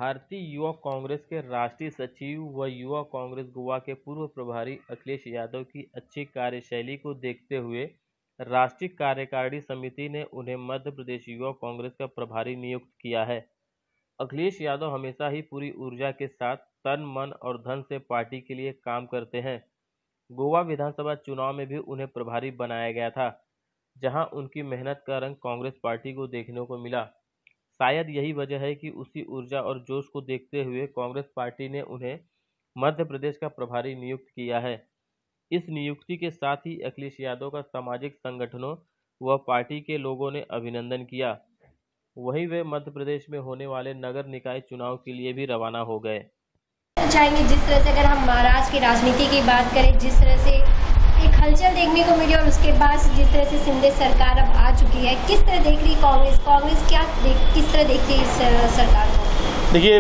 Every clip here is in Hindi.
भारतीय युवा कांग्रेस के राष्ट्रीय सचिव व युवा कांग्रेस गोवा के पूर्व प्रभारी अखिलेश यादव की अच्छी कार्यशैली को देखते हुए राष्ट्रीय कार्यकारिणी समिति ने उन्हें मध्य प्रदेश युवा कांग्रेस का प्रभारी नियुक्त किया है। अखिलेश यादव हमेशा ही पूरी ऊर्जा के साथ तन, मन और धन से पार्टी के लिए काम करते हैं। गोवा विधानसभा चुनाव में भी उन्हें प्रभारी बनाया गया था, जहां उनकी मेहनत का रंग कांग्रेस पार्टी को देखने को मिला। शायद यही वजह है कि उसी ऊर्जा और जोश को देखते हुए कांग्रेस पार्टी ने उन्हें मध्य प्रदेश का प्रभारी नियुक्त किया है। इस नियुक्ति के साथ ही अखिलेश यादव का सामाजिक संगठनों व पार्टी के लोगों ने अभिनंदन किया। वहीं वे मध्य प्रदेश में होने वाले नगर निकाय चुनाव के लिए भी रवाना हो गए। चाहेंगे जिस तरह से अगर हम महाराष्ट्र की राजनीति की बात करें, जिस तरह से एक हलचल देखने को मिली और उसके बाद जिस तरह से शिंदे सरकार अब आ चुकी है, किस तरह देख रही कांग्रेस किस तरह देखती है इस सरकार को? देखिए,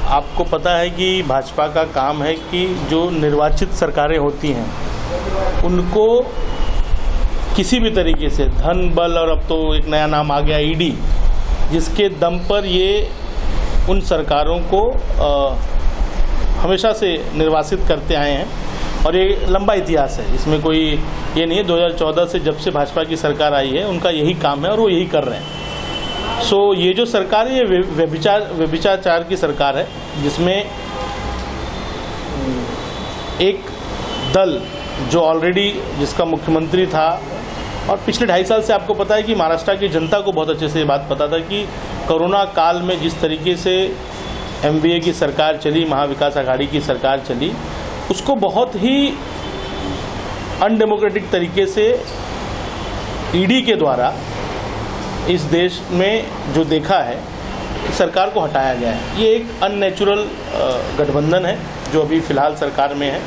आपको पता है कि भाजपा का काम है कि जो निर्वाचित सरकारें होती हैं उनको किसी भी तरीके से धन, बल और अब तो एक नया नाम आ गया ईडी, जिसके दम पर ये उन सरकारों को हमेशा से निर्वासित करते आए हैं और ये लंबा इतिहास है, इसमें कोई ये नहीं है। 2014 से जब से भाजपा की सरकार आई है उनका यही काम है और वो यही कर रहे हैं। ये जो सरकार है ये व्यभिचार की सरकार है, जिसमें एक दल जो ऑलरेडी जिसका मुख्यमंत्री था और पिछले 2.5 साल से आपको पता है कि महाराष्ट्र की जनता को बहुत अच्छे से ये बात पता था कि कोरोना काल में जिस तरीके से एमवीए की सरकार चली, महाविकास आघाड़ी की सरकार चली, उसको बहुत ही अनडेमोक्रेटिक तरीके से ईडी के द्वारा इस देश में जो देखा है सरकार को हटाया गया है। ये एक अननेचुरल गठबंधन है जो अभी फिलहाल सरकार में है,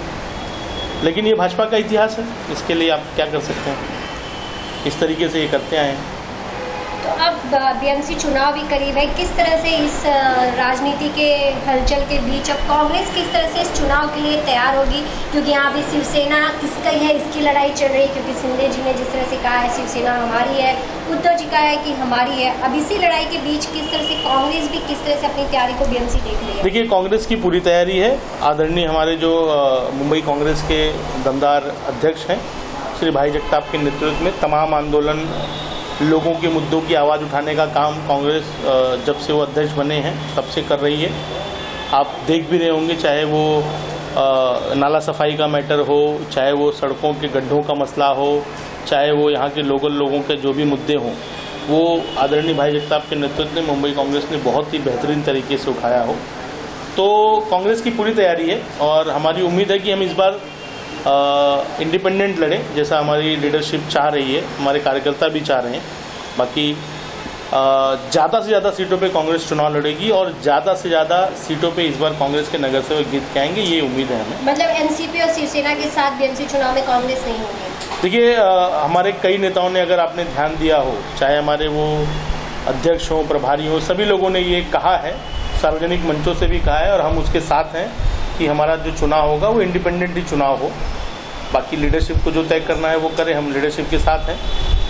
लेकिन ये भाजपा का इतिहास है, इसके लिए आप क्या कर सकते हैं। इस तरीके से ये करते आए हैं। तो अब बीएमसी चुनाव भी करीब है, किस तरह से इस राजनीति के हलचल के बीच अब कांग्रेस किस तरह से इस चुनाव के लिए तैयार होगी? क्योंकि यहाँ भी शिवसेना किसका ही है, इसकी लड़ाई चल रही है, क्योंकि शिंदे जी ने जिस तरह से कहा है शिवसेना हमारी है, उद्धव जी का है कि हमारी है। अब इसी लड़ाई के बीच किस तरह से कांग्रेस भी किस तरह से अपनी तैयारी को बीएमसी देख रही है? देखिए, कांग्रेस की पूरी तैयारी है। आदरणीय हमारे जो मुंबई कांग्रेस के दमदार अध्यक्ष हैं श्री भाई जगताप के नेतृत्व में तमाम आंदोलन, लोगों के मुद्दों की आवाज़ उठाने का काम कांग्रेस जब से वो अध्यक्ष बने हैं तब से कर रही है। आप देख भी रहे होंगे, चाहे वो नाला सफाई का मैटर हो, चाहे वो सड़कों के गड्ढों का मसला हो, चाहे वो यहाँ के लोगों के जो भी मुद्दे हों, वो आदरणीय भाई जगताप के नेतृत्व में मुंबई कांग्रेस ने बहुत ही बेहतरीन तरीके से उठाया हो। तो कांग्रेस की पूरी तैयारी है और हमारी उम्मीद है कि हम इस बार इंडिपेंडेंट लड़ें, जैसा हमारी लीडरशिप चाह रही है, हमारे कार्यकर्ता भी चाह रहे हैं। बाकी ज़्यादा से ज़्यादा सीटों पे कांग्रेस चुनाव लड़ेगी और ज़्यादा से ज़्यादा सीटों पे इस बार कांग्रेस के नगर सेवक जीत के आएंगे, ये उम्मीद है हमें। मतलब एनसीपी और शिवसेना के साथ बीएमसी चुनाव में कांग्रेस नहीं होगी? देखिए, हमारे कई नेताओं ने, अगर आपने ध्यान दिया हो, चाहे हमारे वो अध्यक्ष हों, प्रभारी हों, सभी लोगों ने ये कहा है, सार्वजनिक मंचों से भी कहा है और हम उसके साथ हैं कि हमारा जो चुनाव होगा वो इंडिपेंडेंट ही चुनाव हो। बाकी लीडरशिप को जो तय करना है वो करें, हम लीडरशिप के साथ हैं,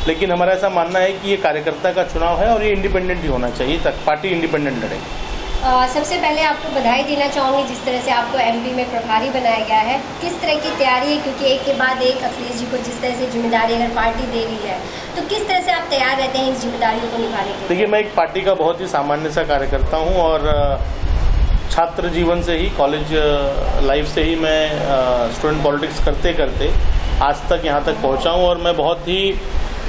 लेकिन हमारा ऐसा मानना है कि ये कार्यकर्ता का चुनाव है और ये इंडिपेंडेंट ही होना चाहिए, तक पार्टी इंडिपेंडेंट लड़ेगी। सबसे पहले आपको बधाई देना चाहूँगी जिस तरह से आपको एमपी में प्रभारी बनाया गया है। किस तरह की तैयारी है, क्योंकि एक के बाद एक अखिलेश जी को जिस तरह से जिम्मेदारी अगर पार्टी दे रही है तो किस तरह से आप तैयार रहते हैं इस जिम्मेदारियों को निभाने के लिए? देखिए, मैं एक पार्टी का बहुत ही सामान्य सा कार्यकर्ता हूँ और छात्र जीवन से ही, कॉलेज लाइफ से ही मैं स्टूडेंट पॉलिटिक्स करते करते आज तक यहाँ तक पहुँचा हूँ और मैं बहुत ही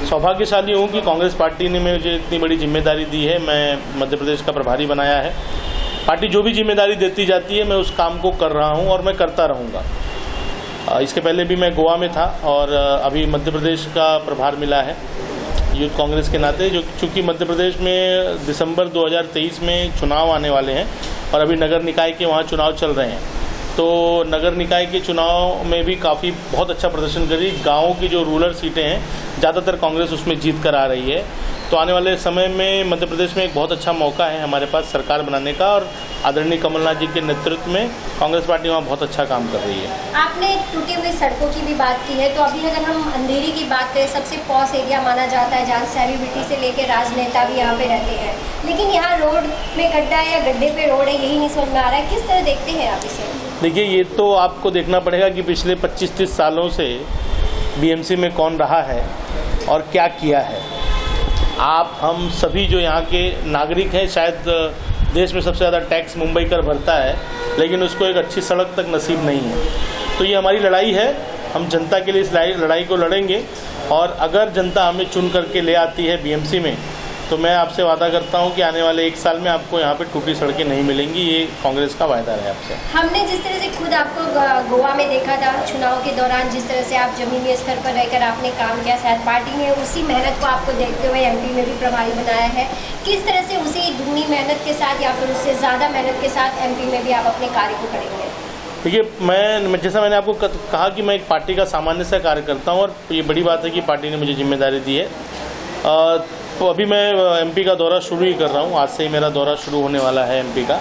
सौभाग्यशाली हूँ कि कांग्रेस पार्टी ने मुझे इतनी बड़ी जिम्मेदारी दी है। मैं मध्य प्रदेश का प्रभारी बनाया है। पार्टी जो भी जिम्मेदारी देती जाती है मैं उस काम को कर रहा हूँ और मैं करता रहूँगा। इसके पहले भी मैं गोवा में था और अभी मध्य प्रदेश का प्रभार मिला है यूथ कांग्रेस के नाते, जो चूँकि मध्य प्रदेश में दिसंबर 2023 में चुनाव आने वाले हैं और अभी नगर निकाय के वहाँ चुनाव चल रहे हैं, तो नगर निकाय के चुनाव में भी बहुत अच्छा प्रदर्शन करी। गाँव की जो रूरल सीटें हैं ज़्यादातर कांग्रेस उसमें जीत कर आ रही है तो आने वाले समय में मध्य प्रदेश में एक बहुत अच्छा मौका है हमारे पास सरकार बनाने का, और आदरणीय कमलनाथ जी के नेतृत्व में कांग्रेस पार्टी वहाँ बहुत अच्छा काम कर रही है। आपने टूटी हुई सड़कों की भी बात की है, तो अभी अगर हम अंधेरी की बात करें, सबसे पॉश एरिया माना जाता है जहाँ सेलिब्रिटी से लेकर राजनेता भी यहाँ पे रहते हैं, लेकिन यहाँ रोड में गड्ढा है या गड्ढे पे रोड है, यही नहीं समझ में आ रहा है। किस तरह देखते हैं आप इसे? देखिए, ये तो आपको देखना पड़ेगा कि पिछले 25-30 सालों से बीएमसी में कौन रहा है और क्या किया है। आप हम सभी जो यहाँ के नागरिक हैं, शायद देश में सबसे ज़्यादा टैक्स मुंबई कर भरता है, लेकिन उसको एक अच्छी सड़क तक नसीब नहीं है। तो ये हमारी लड़ाई है, हम जनता के लिए इस लड़ाई को लड़ेंगे, और अगर जनता हमें चुन करके ले आती है बीएमसी में, तो मैं आपसे वादा करता हूं कि आने वाले 1 साल में आपको यहाँ पे टूटी सड़कें नहीं मिलेंगी। ये कांग्रेस का वायदा है आपसे। हमने जिस तरह से खुद आपको गोवा में देखा था चुनाव के दौरान, जिस तरह से आप जमीनी स्तर पर रहकर आपने काम किया, शायद पार्टी ने उसी मेहनत को आपको देखते हुए एमपी में भी प्रभारी बनाया है। किस तरह से उसी दुगनी मेहनत के साथ या फिर उससे ज़्यादा मेहनत के साथ एमपी में भी आप अपने कार्य को करेंगे? देखिए, मैं जैसा मैंने आपको कहा कि मैं एक पार्टी का सामान्य सा कार्य करता हूँ, और ये बड़ी बात है कि पार्टी ने मुझे जिम्मेदारी दी है। तो अभी मैं एमपी का दौरा शुरू ही कर रहा हूँ, आज से ही मेरा दौरा शुरू होने वाला है एमपी का।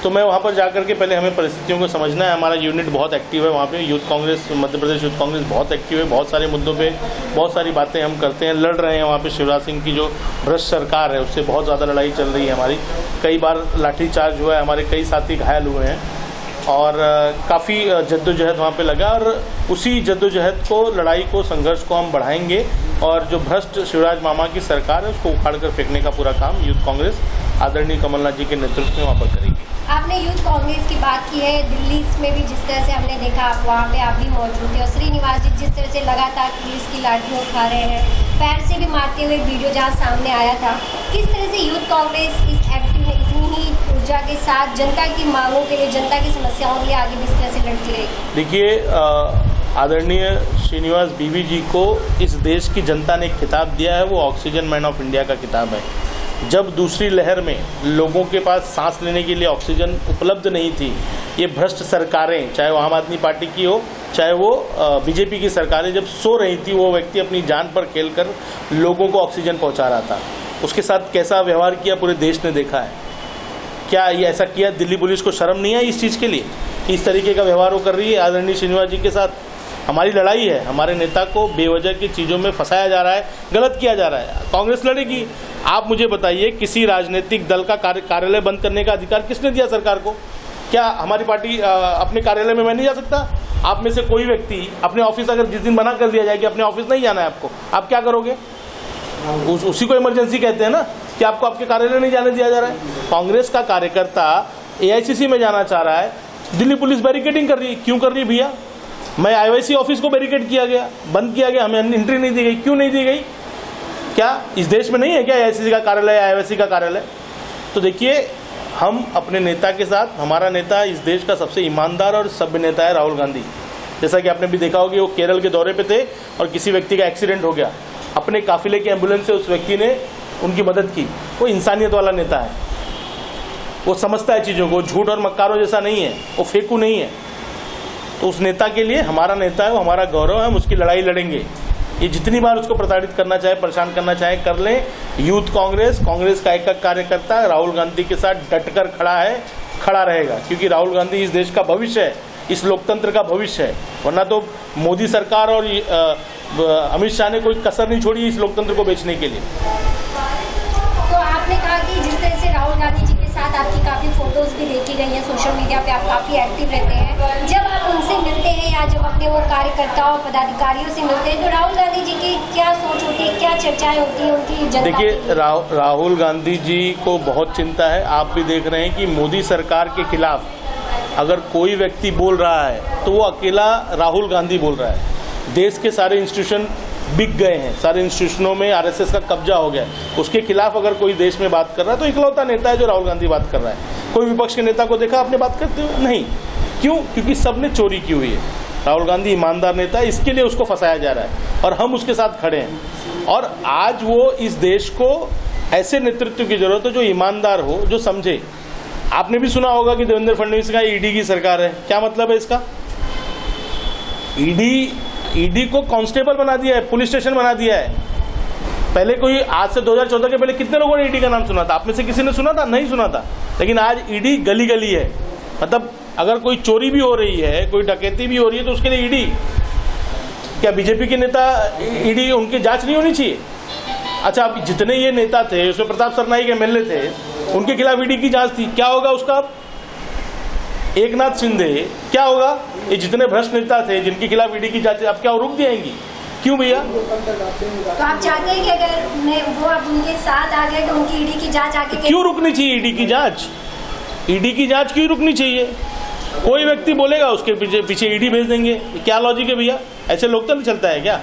तो मैं वहाँ पर जाकर के पहले हमें परिस्थितियों को समझना है। हमारा यूनिट बहुत एक्टिव है वहाँ पे, यूथ कांग्रेस, मध्य प्रदेश यूथ कांग्रेस बहुत एक्टिव है। बहुत सारे मुद्दों पे बहुत सारी बातें हम करते हैं, लड़ रहे हैं। वहाँ पे शिवराज सिंह की जो भ्रष्ट सरकार है उससे बहुत ज़्यादा लड़ाई चल रही है हमारी। कई बार लाठीचार्ज हुआ है, हमारे कई साथी घायल हुए हैं, और काफ़ी जद्दोजहद वहाँ पे लगा, और उसी जद्दोजहद को, लड़ाई को, संघर्ष को हम बढ़ाएंगे, और जो भ्रष्ट शिवराज मामा की सरकार है उसको उखाड़ कर फेंकने का पूरा काम यूथ कांग्रेस आदरणीय कमलनाथ जी के नेतृत्व में वहाँ पर करेगी। आपने यूथ कांग्रेस की बात की है, दिल्ली में भी जिस तरह से हमने देखा आप वहाँ पे आप भी मौजूद थे, और श्रीनिवास जी जिस तरह से लगातार पुलिस की लाठियाँ उठा रहे हैं, पैर से भी मारते हुए वीडियो जहाँ सामने आया था। किस तरह से यूथ कांग्रेस इस एमपी में इतनी ही ऊर्जा के साथ जनता की मांगों के लिए, जनता की समस्याओं के लिए आगे भी इस तरह से लड़ती रहेगी? देखिए, आदरणीय श्रीनिवास बीवी जी को इस देश की जनता ने एक खिताब दिया है, वो ऑक्सीजन मैन ऑफ इंडिया का खिताब है। जब दूसरी लहर में लोगों के पास सांस लेने के लिए ऑक्सीजन उपलब्ध नहीं थी, ये भ्रष्ट सरकारें, चाहे वो आम आदमी पार्टी की हो, चाहे वो बीजेपी की सरकारें, जब सो रही थी, वो व्यक्ति अपनी जान पर खेलकर लोगों को ऑक्सीजन पहुंचा रहा था। उसके साथ कैसा व्यवहार किया पूरे देश ने देखा है। क्या ये ऐसा किया? दिल्ली पुलिस को शर्म नहीं आई इस चीज़ के लिए कि इस तरीके का व्यवहार वो कर रही है आदरणीय श्रीनिवास जी के साथ? हमारी लड़ाई है, हमारे नेता को बेवजह की चीज़ों में फंसाया जा रहा है, गलत किया जा रहा है। कांग्रेस लड़ेगी। आप मुझे बताइए, किसी राजनीतिक दल का कार्यालय बंद करने का अधिकार किसने दिया सरकार को? क्या हमारी पार्टी अपने कार्यालय में मैं नहीं जा सकता? आप में से कोई व्यक्ति अपने ऑफिस, अगर जिस दिन मना कर दिया जाए कि अपने ऑफिस नहीं जाना है आपको, आप क्या करोगे? उसी को इमरजेंसी कहते हैं ना, कि आपको आपके कार्यालय नहीं जाने दिया जा रहा है। कांग्रेस का कार्यकर्ता एआईसीसी में जाना चाह रहा है, दिल्ली पुलिस बैरिकेडिंग कर रही है। क्यों कर रही है भैया? मैं आईओआईसी ऑफिस को बैरिकेड किया गया, बंद किया गया, हमें एंट्री नहीं दी गई। क्यों नहीं दी गई? क्या इस देश में नहीं है क्या एआईसीसी का कार्यालय, आईओआईसी का कार्यालय? तो देखिए, हम अपने नेता के साथ, हमारा नेता इस देश का सबसे ईमानदार और सभ्य नेता है राहुल गांधी। जैसा कि आपने भी देखा होगा, वो केरल के दौरे पे थे और किसी व्यक्ति का एक्सीडेंट हो गया, अपने काफिले के एम्बुलेंस से उस व्यक्ति ने उनकी मदद की। वो इंसानियत वाला नेता है, वो समझता है चीज़ों को, झूठ और मक्कारों जैसा नहीं है, वो फेंकू नहीं है। तो उस नेता के लिए, हमारा नेता है, वो हमारा गौरव है, हम उसकी लड़ाई लड़ेंगे। ये जितनी बार उसको प्रताड़ित करना चाहे, परेशान करना चाहे, कर लें। यूथ कांग्रेस, कांग्रेस का एक कार्यकर्ता राहुल गांधी के साथ डटकर खड़ा है, खड़ा रहेगा, क्योंकि राहुल गांधी इस देश का भविष्य है, इस लोकतंत्र का भविष्य है। वरना तो मोदी सरकार और अमित शाह ने कोई कसर नहीं छोड़ी इस लोकतंत्र को बेचने के लिए। तो आपने कहा कि जिस तरह से राहुल गांधी जी के साथ आपकी काफ़ी फोटोज भी देखी गई हैं, सोशल मीडिया पे आप काफ़ी एक्टिव रहते हैं। जब आप उनसे मिलते हैं या जब अपने वो कार्यकर्ताओं, पदाधिकारियों से मिलते हैं, तो राहुल गांधी जी की क्या सोच होती है, क्या चर्चाएं होती हैं उनकी जनता? देखिए, राहुल गांधी जी को बहुत चिंता है। आप भी देख रहे हैं कि मोदी सरकार के खिलाफ अगर कोई व्यक्ति बोल रहा है तो वो अकेला राहुल गांधी बोल रहा है। देश के सारे इंस्टीट्यूशन बिक गए हैं, सारे इंस्टीट्यूशनों में आरएसएस का कब्जा हो गया है। उसके खिलाफ अगर कोई देश में बात कर रहा है तो इकलौता नेता है जो राहुल गांधी बात कर रहा है। कोई विपक्ष के नेता को देखा आपने बात करते हुए? नहीं। क्यों? क्योंकि सबने चोरी की हुई है। राहुल गांधी ईमानदार नेता है, इसके लिए उसको फंसाया जा रहा है और हम उसके साथ खड़े हैं। और आज वो इस देश को ऐसे नेतृत्व की जरूरत है जो ईमानदार हो, जो समझे। आपने भी सुना होगा कि देवेंद्र फडणवीस का ईडी की सरकार है। क्या मतलब है इसका? ईडी को कांस्टेबल बना दिया है, पुलिस स्टेशन बना दिया है। पहले कोई आज से 2014 के पहले कितने लोगों ने ईडी का नाम सुना था? आप में से किसी ने सुना था? नहीं सुना था। लेकिन आज ईडी गली गली है। मतलब अगर कोई चोरी भी हो रही है, कोई डकैती भी हो रही है, तो उसके लिए ईडी। क्या बीजेपी के नेता ईडी उनकी जांच नहीं होनी चाहिए? अच्छा, अब जितने ये नेता थे, उसमें प्रताप सरनाईक एमएलए थे, उनके खिलाफ ईडी की जांच थी, क्या होगा उसका? एकनाथ शिंदे क्या होगा? ये जितने भ्रष्ट नेता थे जिनके खिलाफ ईडी की जांच, अब क्या रुक जाएंगी? क्यों भैया? तो आप चाहते हैं कि अगर वो अब उनके साथ आ गए तो उनकी ईडी की जांच आगे क्यों रुकनी चाहिए? ईडी की जांच, ईडी की जांच क्यों रुकनी चाहिए? कोई व्यक्ति बोलेगा उसके पीछे ईडी भेज देंगे, क्या लॉजिक है भैया? ऐसे लोकतंत्र चलता है क्या?